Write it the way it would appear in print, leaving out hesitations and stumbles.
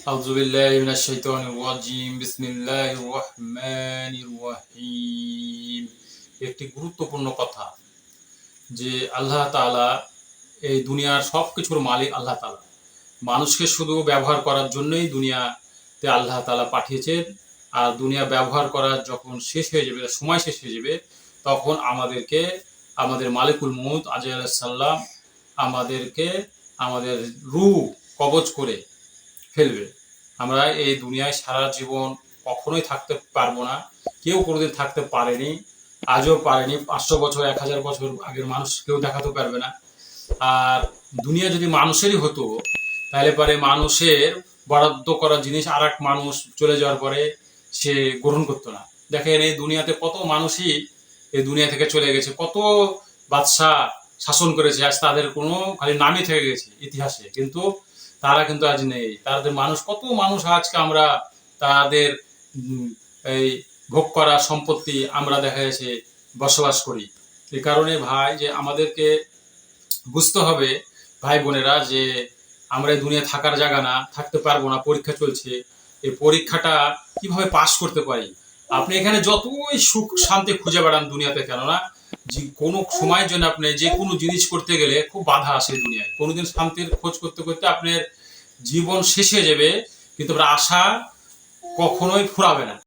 আউযু বিল্লাহি মিনাশ শাইতানির রাজিম বিসমিল্লাহির রহমানির রহিম। একটি গুরুত্বপূর্ণ কথা যে আল্লাহ তাআলা এই দুনিয়ার সবকিছুর মালিক আল্লাহ তাআলা। মানুষকে শুধু ব্যবহার করার জন্যই দুনিয়াতে আল্লাহ তাআলা পাঠিয়েছেন। আর দুনিয়া ব্যবহার করা যখন শেষ হয়ে যাবে, সময় শেষ হয়ে যাবে, তখন আমাদেরকে আমাদের মালিকুল মউত আজরাইল আলাইহিস সালাম আমাদেরকে আমাদের রূহ কবজ করে ফেলবে। আমরা এই দুনিয়ায় সারা জীবন কখনোই থাকতে পারবো না, কেউ কোনোদিন থাকতে পারেনি, আজও পারেনি। 500 বছর 1000 বছর আগের মানুষ কেউ দেখাতে পারবে না। আর দুনিয়া যদি মানুষেরই হতো, তাহলে পরে মানুষের বরাদ্দ করা জিনিস আর এক মানুষ চলে যাওয়ার পরে সে গ্রহণ করতো না। দেখেন এই দুনিয়াতে কত মানুষই এই দুনিয়া থেকে চলে গেছে, কত বাদশাহ শাসন করেছে, আজ তাদের কোনো খালি নামই থেকে গেছে ইতিহাসে, কিন্তু তারা কিন্তু আজ নেই। তাদের মানুষ, কত মানুষ আজকে আমরা তাদের এই ভোগ করা সম্পত্তি আমরা দেখা যাচ্ছে বসবাস করি। এই কারণে ভাই যে আমাদেরকে বুঝতে হবে ভাই বোনেরা, যে আমরা এই দুনিয়া থাকার জায়গা না, থাকতে পারবো না, পরীক্ষা চলছে। এই পরীক্ষাটা কিভাবে পাশ করতে পারি। আপনি এখানে যতই সুখ শান্তি খুঁজে বেড়ান দুনিয়াতে, কেননা যে কোনো সময়ের জন্য আপনি যে কোনো জিনিস করতে গেলে খুব বাধা আসে দুনিয়ায়। কোনোদিন শান্তির খোঁজ করতে করতে আপনার জীবন শেষ হয়ে যাবে, কিন্তু আশা কখনোই ফুরাবে না।